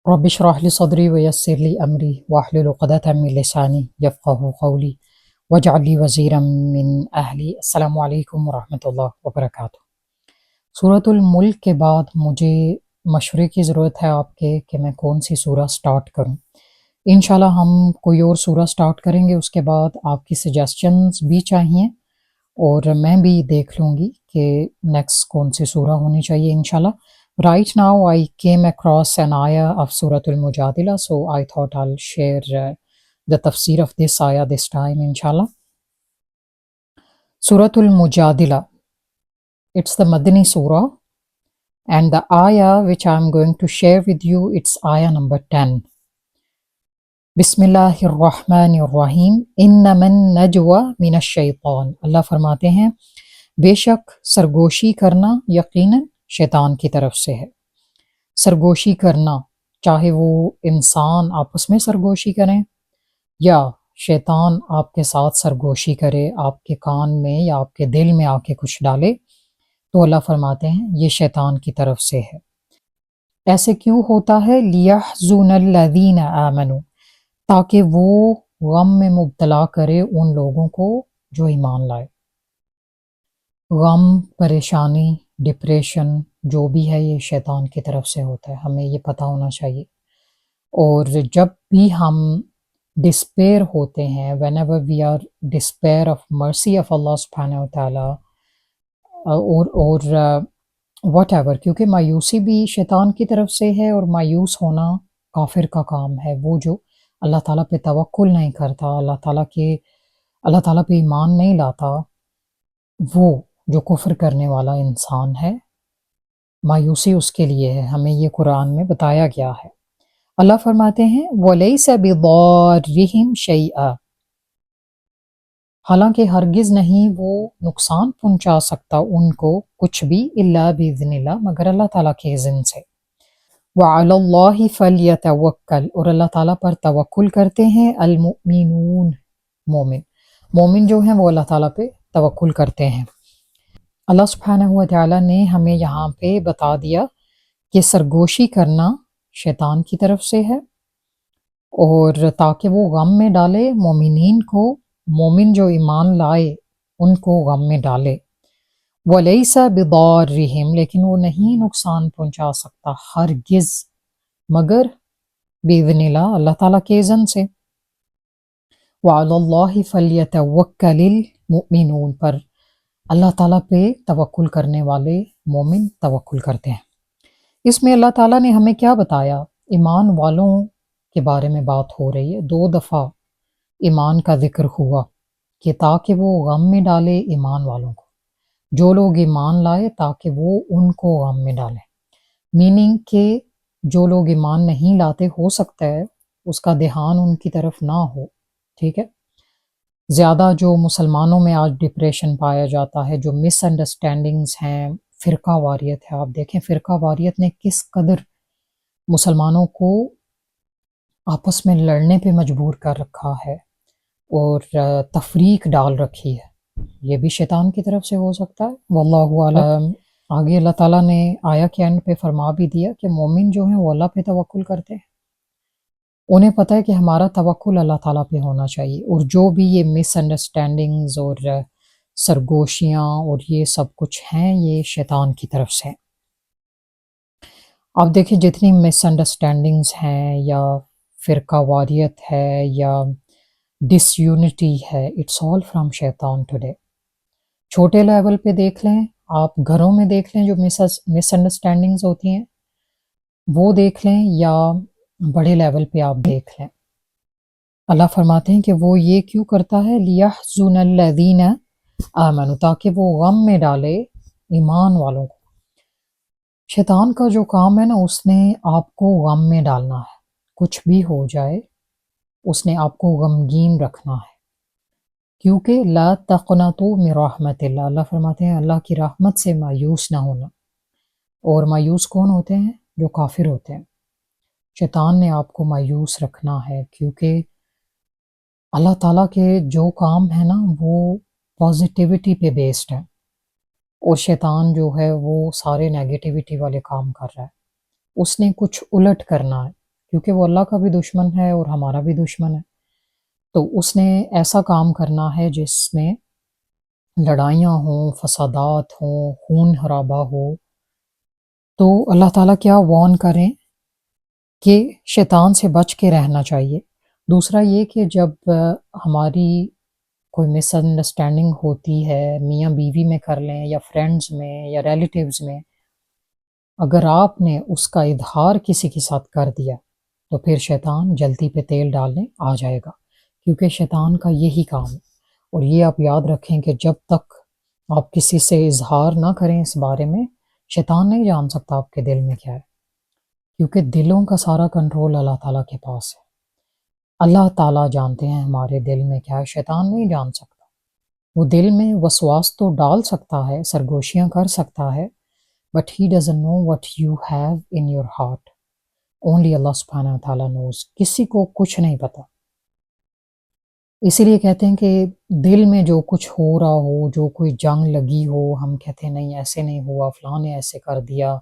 رب اشرح لي صدري ويسر لي أمري واحلل عقدة من لساني يفقهوا قولي واجعل لي وزيرا من أهلي۔ السلام علیکم ورحمۃ اللہ وبرکاتہ۔ سورۃ الملک کے بعد مجھے مشورے کی ضرورت ہے آپ کے کہ میں کون سی سورہ سٹارٹ کروں۔ انشاءاللہ ہم کوئی اور سورہ سٹارٹ کریں گے، اس کے بعد آپ کی سجیسچنز بھی چاہیے اور میں بھی دیکھ لوں گی کہ نیکسٹ کون سی سورہ ہونی چاہیے انشاءاللہ۔ Right now I came across an ayah of Surah Al-Mujadila, so I thought I'll share the tafsir of this ayah this time inshallah. Surah Al-Mujadila, it's the Madani surah, and the ayah which I'm going to share with you, it's ayah number 10. Bismillahir Rahmanir Rahim, innaman najwa minash shaitan. اللہ فرماتے ہیں بے شک سرگوشی کرنا یقیناً شیطان کی طرف سے ہے۔ سرگوشی کرنا، چاہے وہ انسان آپس میں سرگوشی کریں یا شیطان آپ کے ساتھ سرگوشی کرے، آپ کے کان میں یا آپ کے دل میں آ کے کچھ ڈالے، تو اللہ فرماتے ہیں یہ شیطان کی طرف سے ہے۔ ایسے کیوں ہوتا ہے؟ لِيَحْزُنَ الَّذِينَ آمَنُوا، تاکہ وہ غم میں مبتلا کرے ان لوگوں کو جو ایمان لائے۔ غم، پریشانی، ڈپریشن جو بھی ہے یہ شیطان کی طرف سے ہوتا ہے، ہمیں یہ پتہ ہونا چاہیے۔ اور جب بھی ہم ڈسپیئر ہوتے ہیں، whenever we are despair of mercy of Allah سبحانہ و تعالیٰ، اور واٹ ایور، کیونکہ مایوسی بھی شیطان کی طرف سے ہے، اور مایوس ہونا کافر کا کام ہے، وہ جو اللہ تعالیٰ پہ توکل نہیں کرتا، اللہ تعالیٰ پہ ایمان نہیں لاتا، وہ جو کفر کرنے والا انسان ہے، مایوسی اس کے لیے ہے، ہمیں یہ قرآن میں بتایا گیا ہے۔ اللہ فرماتے ہیں وَلَيْسَ بِضَارِّهِمْ شَيْئًا، حالانکہ ہرگز نہیں وہ نقصان پہنچا سکتا ان کو کچھ بھی، الا بِإِذْنِ اللہ، مگر اللہ تعالیٰ کے اذن سے۔ وَعَلَى اللَّهِ فَلْيَتَوَكَّلْ، اور اللہ تعالیٰ پر توکل کرتے ہیں المؤمنون، مومن جو ہیں وہ اللہ تعالیٰ پہ توکل کرتے ہیں۔ اللہ سبحانہ و تعالیٰ نے ہمیں یہاں پہ بتا دیا کہ سرگوشی کرنا شیطان کی طرف سے ہے، اور تاکہ وہ غم میں ڈالے مومنین کو، مومن جو ایمان لائے ان کو غم میں ڈالے۔ وَلَيْسَ بِضَارِّهِمْ، لیکن وہ نہیں نقصان پہنچا سکتا ہرگز مگر بِإِذْنِ اللہ، اللہ تعالیٰ کے اذن سے۔ وَعَلَى اللَّهِ فَلْيَتَوَكَّلِ الْمُؤْمِنُونَ، پر اللہ تعالیٰ پہ توکل کرنے والے مومن توکل کرتے ہیں۔ اس میں اللہ تعالیٰ نے ہمیں کیا بتایا؟ ایمان والوں کے بارے میں بات ہو رہی ہے، 2 دفعہ ایمان کا ذکر ہوا کہ تاکہ وہ غم میں ڈالے ایمان والوں کو، جو لوگ ایمان لائے تاکہ وہ ان کو غم میں ڈالیں، میننگ کہ جو لوگ ایمان نہیں لاتے، ہو سکتا ہے اس کا دھیان ان کی طرف نہ ہو، ٹھیک ہے۔ زیادہ جو مسلمانوں میں آج ڈپریشن پایا جاتا ہے، جو مس انڈرسٹینڈنگز ہیں، فرقہ واریت ہے، آپ دیکھیں فرقہ واریت نے کس قدر مسلمانوں کو آپس میں لڑنے پہ مجبور کر رکھا ہے اور تفریق ڈال رکھی ہے، یہ بھی شیطان کی طرف سے ہو سکتا ہے، واللہ اعلم۔ آگے اللہ تعالیٰ نے آیا کے اینڈ پہ فرما بھی دیا کہ مومن جو ہیں وہ اللہ پہ توکل کرتے ہیں، انہیں پتہ ہے کہ ہمارا توکل اللہ تعالیٰ پہ ہونا چاہیے، اور جو بھی یہ مس انڈرسٹینڈنگز اور سرگوشیاں اور یہ سب کچھ ہیں یہ شیطان کی طرف سے۔ آپ دیکھیں جتنی مس انڈرسٹینڈنگز ہیں یا فرقہ واریت ہے یا ڈس یونٹی ہے، اٹس آل فرام شیطان ٹوڈے۔ چھوٹے لیول پہ دیکھ لیں، آپ گھروں میں دیکھ لیں جو مس انڈرسٹینڈنگز ہوتی ہیں وہ دیکھ لیں، یا بڑے لیول پہ آپ دیکھ لیں، اللہ فرماتے ہیں کہ وہ یہ کیوں کرتا ہے؟ لِيَحْزُنَ الَّذِينَ آمَنُوا، تاکہ وہ غم میں ڈالے ایمان والوں کو۔ شیطان کا جو کام ہے نا، اس نے آپ کو غم میں ڈالنا ہے، کچھ بھی ہو جائے اس نے آپ کو غمگین رکھنا ہے، کیونکہ لا تقنطوا من رحمت اللہ، اللہ فرماتے ہیں اللہ کی رحمت سے مایوس نہ ہونا، اور مایوس کون ہوتے ہیں؟ جو کافر ہوتے ہیں۔ شیطان نے آپ کو مایوس رکھنا ہے، کیونکہ اللہ تعالیٰ کے جو کام ہے نا وہ پازیٹیوٹی پہ بیسڈ ہے، اور شیطان جو ہے وہ سارے نیگیٹیوٹی والے کام کر رہا ہے، اس نے کچھ الٹ کرنا ہے۔ کیونکہ وہ اللہ کا بھی دشمن ہے اور ہمارا بھی دشمن ہے. تو اس نے ایسا کام کرنا ہے جس میں لڑائیاں ہوں، فسادات ہوں، خون خرابہ ہو. تو اللہ تعالیٰ کیا وارن کریں کہ شیطان سے بچ کے رہنا چاہیے. دوسرا یہ کہ جب ہماری کوئی مس انڈرسٹینڈنگ ہوتی ہے میاں بیوی میں کر لیں یا فرینڈز میں یا ریلیٹیوز میں، اگر آپ نے اس کا اظہار کسی کے ساتھ کر دیا تو پھر شیطان جلتی پہ تیل ڈالنے آ جائے گا، کیونکہ شیطان کا یہی کام ہے. اور یہ آپ یاد رکھیں کہ جب تک آپ کسی سے اظہار نہ کریں اس بارے میں، شیطان نہیں جان سکتا آپ کے دل میں کیا ہے، کیونکہ دلوں کا سارا کنٹرول اللہ تعالیٰ کے پاس ہے. اللہ تعالیٰ جانتے ہیں ہمارے دل میں کیا ہے، شیطان نہیں جان سکتا. وہ دل میں وسواس تو ڈال سکتا ہے، سرگوشیاں کر سکتا ہے، but he doesn't know what you have in your heart. Only اللہ سبحانہ و تعالیٰ knows. کسی کو کچھ نہیں پتا. اسی لیے کہتے ہیں کہ دل میں جو کچھ ہو رہا ہو، جو کوئی جنگ لگی ہو، ہم کہتے ہیں نہیں ایسے نہیں ہوا، فلاں نے ایسے کر دیا،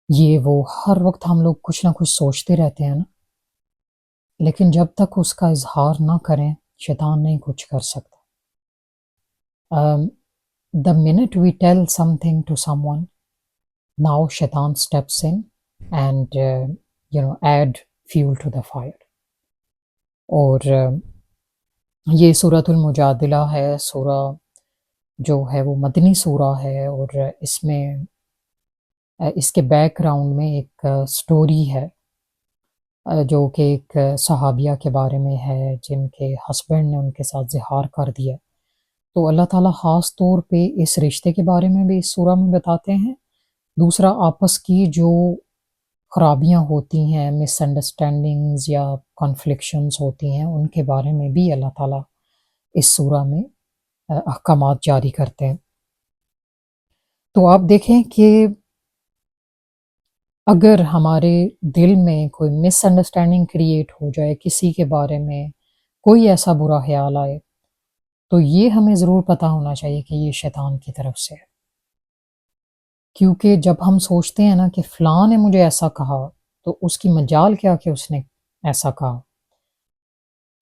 یہ وہ، ہر وقت ہم لوگ کچھ نہ کچھ سوچتے رہتے ہیں نا. لیکن جب تک اس کا اظہار نہ کریں شیطان نہیں کچھ کر سکتا. The minute we tell something to someone, now shaitan steps in and add fuel to the fire. اور یہ سورۃ المجادلہ ہے، سورہ جو ہے وہ مدنی سورہ ہے، اور اس میں اس کے بیک گراؤنڈ میں ایک سٹوری ہے جو کہ ایک صحابیہ کے بارے میں ہے جن کے ہسبینڈ نے ان کے ساتھ زہار کر دیا. تو اللہ تعالیٰ خاص طور پہ اس رشتے کے بارے میں بھی اس سورہ میں بتاتے ہیں. دوسرا آپس کی جو خرابیاں ہوتی ہیں، مس انڈرسٹینڈنگز یا کنفلکشنز ہوتی ہیں، ان کے بارے میں بھی اللہ تعالیٰ اس سورہ میں احکامات جاری کرتے ہیں. تو آپ دیکھیں کہ اگر ہمارے دل میں کوئی مس انڈرسٹینڈنگ کریٹ ہو جائے، کسی کے بارے میں کوئی ایسا برا خیال آئے، تو یہ ہمیں ضرور پتہ ہونا چاہیے کہ یہ شیطان کی طرف سے ہے. کیونکہ جب ہم سوچتے ہیں نا کہ فلاں نے مجھے ایسا کہا، تو اس کی مجال کیا کہ اس نے ایسا کہا.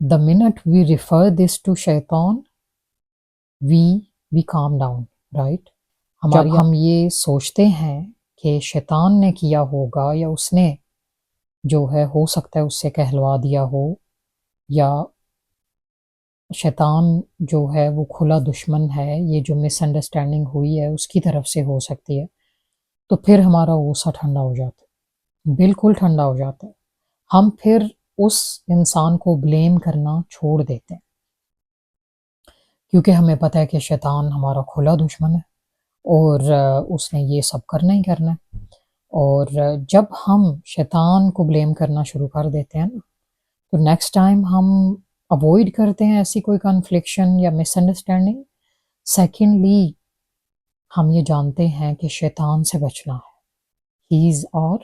The minute we refer this to شیطان we calm down, right? جب ہم یہ سوچتے ہیں کہ شیطان نے کیا ہوگا یا اس نے جو ہے ہو سکتا ہے اس سے کہلوا دیا ہو، یا شیطان جو ہے وہ کھلا دشمن ہے، یہ جو مس انڈرسٹینڈنگ ہوئی ہے اس کی طرف سے ہو سکتی ہے، تو پھر ہمارا غصہ ٹھنڈا ہو جاتا ہے، بالکل ٹھنڈا ہو جاتا ہے. ہم پھر اس انسان کو بلیم کرنا چھوڑ دیتے ہیں، کیونکہ ہمیں پتہ ہے کہ شیطان ہمارا کھلا دشمن ہے اور اس نے یہ سب کرنا ہی کرنا ہے. اور جب ہم شیطان کو بلیم کرنا شروع کر دیتے ہیں نا، تو نیکسٹ ٹائم ہم اوائڈ کرتے ہیں ایسی کوئی کنفلکشن یا مس انڈرسٹینڈنگ. سیکنڈلی ہم یہ جانتے ہیں کہ شیطان سے بچنا ہے، ہی از اور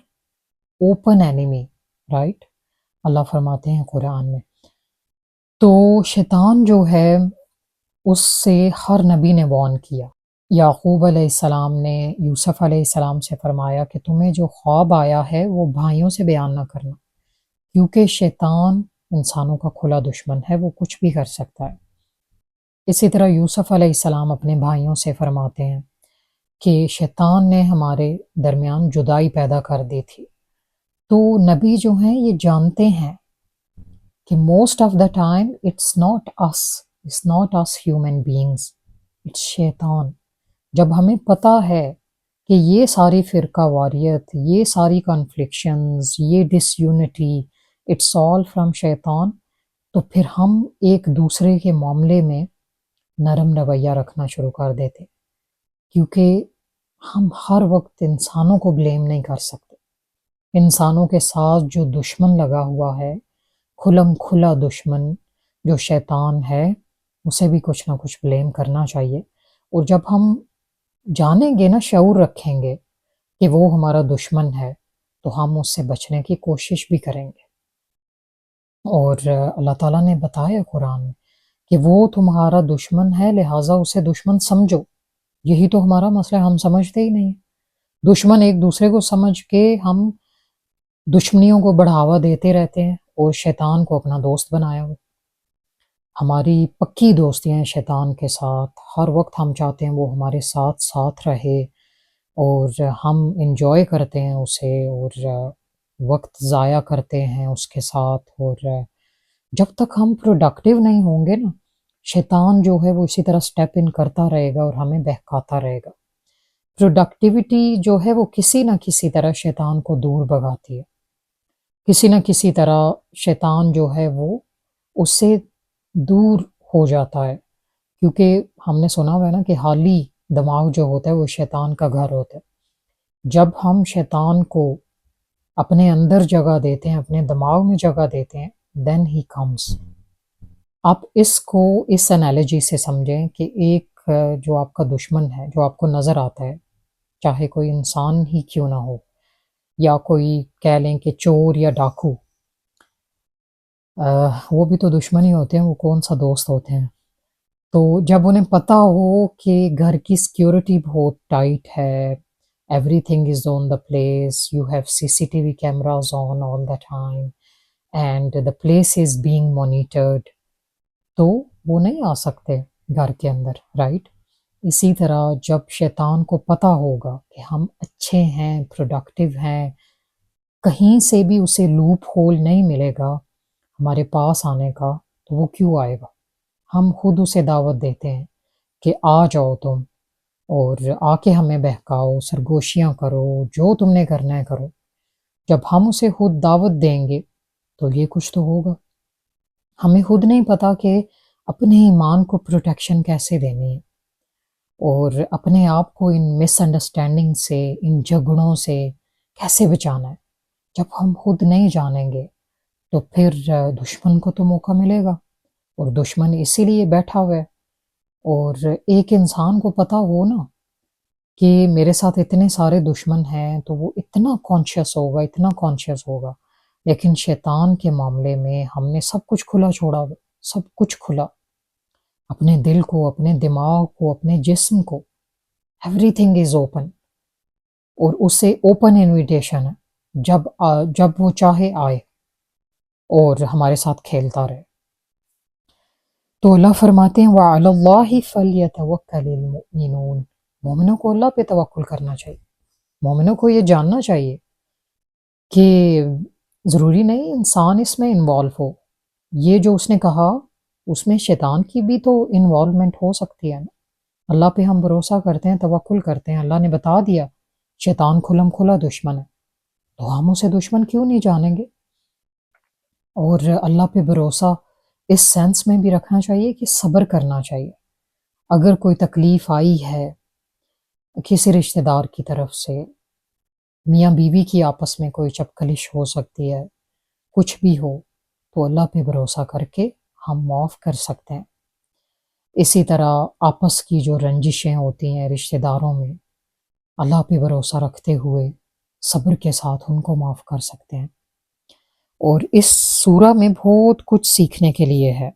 اوپن اینیمی، رائٹ؟ اللہ فرماتے ہیں قرآن میں. تو شیطان جو ہے اس سے ہر نبی نے وارن کیا. یعقوب علیہ السلام نے یوسف علیہ السلام سے فرمایا کہ تمہیں جو خواب آیا ہے وہ بھائیوں سے بیان نہ کرنا، کیونکہ شیطان انسانوں کا کھلا دشمن ہے، وہ کچھ بھی کر سکتا ہے. اسی طرح یوسف علیہ السلام اپنے بھائیوں سے فرماتے ہیں کہ شیطان نے ہمارے درمیان جدائی پیدا کر دی تھی. تو نبی جو ہیں یہ جانتے ہیں کہ most of the time it's not us human beings, it's شیطان. جب ہمیں پتہ ہے کہ یہ ساری فرقہ واریت، یہ ساری کنفلکشنز، یہ ڈس یونٹی، اٹس آل فرام شیطان، تو پھر ہم ایک دوسرے کے معاملے میں نرم رویہ رکھنا شروع کر دیتے، کیونکہ ہم ہر وقت انسانوں کو بلیم نہیں کر سکتے. انسانوں کے ساتھ جو دشمن لگا ہوا ہے، کھلم کھلا دشمن جو شیطان ہے، اسے بھی کچھ نہ کچھ بلیم کرنا چاہیے. اور جب ہم جانیں گے نا، شعور رکھیں گے کہ وہ ہمارا دشمن ہے، تو ہم اس سے بچنے کی کوشش بھی کریں گے. اور اللہ تعالیٰ نے بتایا قرآن میں کہ وہ تمہارا دشمن ہے، لہٰذا اسے دشمن سمجھو. یہی تو ہمارا مسئلہ ہے، ہم سمجھتے ہی نہیں. دشمن ایک دوسرے کو سمجھ کے ہم دشمنیوں کو بڑھاوا دیتے رہتے ہیں اور شیطان کو اپنا دوست بنایا ہوا۔ ہماری پکی دوستی ہیں شیطان کے ساتھ، ہر وقت ہم چاہتے ہیں وہ ہمارے ساتھ ساتھ رہے، اور ہم انجوائے کرتے ہیں اسے، اور وقت ضائع کرتے ہیں اس کے ساتھ، اور جب تک ہم پروڈکٹیو نہیں ہوں گے نا، شیطان جو ہے وہ اسی طرح سٹیپ ان کرتا رہے گا اور ہمیں بہکاتا رہے گا۔ پروڈکٹیوٹی جو ہے وہ کسی نہ کسی طرح شیطان کو دور بھگاتی ہے، کسی نہ کسی طرح شیطان جو ہے وہ اس سے دور ہو جاتا ہے، کیونکہ ہم نے سنا ہوا ہے نا کہ حالی دماغ جو ہوتا ہے وہ شیطان کا گھر ہوتا ہے۔ جب ہم شیطان کو اپنے اندر جگہ دیتے ہیں، اپنے دماغ میں جگہ دیتے ہیں، دین ہی کمز۔ آپ اس کو اس انالوجی سے سمجھیں کہ ایک جو آپ کا دشمن ہے، جو آپ کو نظر آتا ہے، چاہے کوئی انسان ہی کیوں نہ ہو، یا کوئی کہہ لیں کہ چور یا ڈاکو، وہ بھی تو دشمن ہی ہوتے ہیں، وہ کون سا دوست ہوتے ہیں۔ تو جب انہیں پتہ ہو کہ گھر کی سیکیورٹی بہت ٹائٹ ہے، every thing is on the place, you have CCTV cameras on all the time and the place is being monitored, تو وہ نہیں آ سکتے گھر کے اندر، رائٹ؟ اسی طرح جب شیطان کو پتہ ہوگا کہ ہم اچھے ہیں، پروڈکٹیو ہیں، کہیں سے بھی اسے لوپ ہول نہیں ملے گا ہمارے پاس آنے کا، تو وہ کیوں آئے گا؟ ہم خود اسے دعوت دیتے ہیں کہ آ جاؤ تم، اور آ کے ہمیں بہکاؤ، سرگوشیاں کرو، جو تم نے کرنا ہے کرو۔ جب ہم اسے خود دعوت دیں گے تو یہ کچھ تو ہوگا۔ ہمیں خود نہیں پتا کہ اپنے ایمان کو پروٹیکشن کیسے دینی ہے، اور اپنے آپ کو ان مس انڈرسٹینڈنگ سے، ان جھگڑوں سے کیسے بچانا ہے۔ جب ہم خود نہیں جانیں گے تو پھر دشمن کو تو موقع ملے گا، اور دشمن اسی لیے بیٹھا ہوا ہے۔ اور ایک انسان کو پتا ہو نا کہ میرے ساتھ اتنے سارے دشمن ہیں، تو وہ اتنا کانشیس ہوگا، اتنا کانشیس ہوگا، لیکن شیطان کے معاملے میں ہم نے سب کچھ کھلا چھوڑا ہوا، سب کچھ کھلا، اپنے دل کو، اپنے دماغ کو، اپنے جسم کو، ایوری تھنگ از اوپن، اور اس سے اوپن انویٹیشن ہے، جب وہ چاہے آئے اور ہمارے ساتھ کھیلتا رہے۔ تو اللہ فرماتے ہیں وَعَلَى اللَّهِ فَلْيَتَوَكَّلِ الْمُؤْمِنُونَ، مومنوں کو اللہ پہ توکل کرنا چاہیے، مومنوں کو یہ جاننا چاہیے کہ ضروری نہیں انسان اس میں انوالو ہو۔ یہ جو اس نے کہا اس میں شیطان کی بھی تو انوالومنٹ ہو سکتی ہے نا۔ اللہ پہ ہم بھروسہ کرتے ہیں، توکل کرتے ہیں، اللہ نے بتا دیا شیطان کھلم کھلا دشمن ہے، تو ہم اسے دشمن کیوں نہیں جانیں گے؟ اور اللہ پہ بھروسہ اس سینس میں بھی رکھنا چاہیے کہ صبر کرنا چاہیے۔ اگر کوئی تکلیف آئی ہے کسی رشتہ دار کی طرف سے، میاں بیوی کی آپس میں کوئی چپکلش ہو سکتی ہے، کچھ بھی ہو، تو اللہ پہ بھروسہ کر کے ہم معاف کر سکتے ہیں۔ اسی طرح آپس کی جو رنجشیں ہوتی ہیں رشتہ داروں میں، اللہ پہ بھروسہ رکھتے ہوئے صبر کے ساتھ ان کو معاف کر سکتے ہیں۔ اور اس سورہ میں بہت کچھ سیکھنے کے لیے ہے۔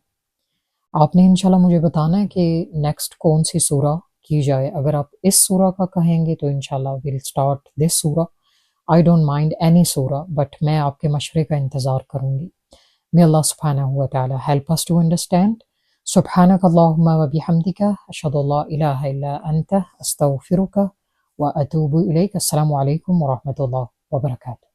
آپ نے انشاءاللہ مجھے بتانا ہے کہ نیکسٹ کون سی سورہ کی جائے۔ اگر آپ اس سورہ کا کہیں گے تو انشاءاللہ we'll start this سورہ۔ I don't mind any سورہ، بٹ میں آپ کے مشورے کا انتظار کروں گی۔ May Allah subhanahu wa ta'ala help us to understand. سبحانك اللهم وبحمدك أشهد أن لا إله إلا أنت أستغفرك وأتوب إليك۔ السلام علیکم ورحمۃ اللہ وبرکاتہ۔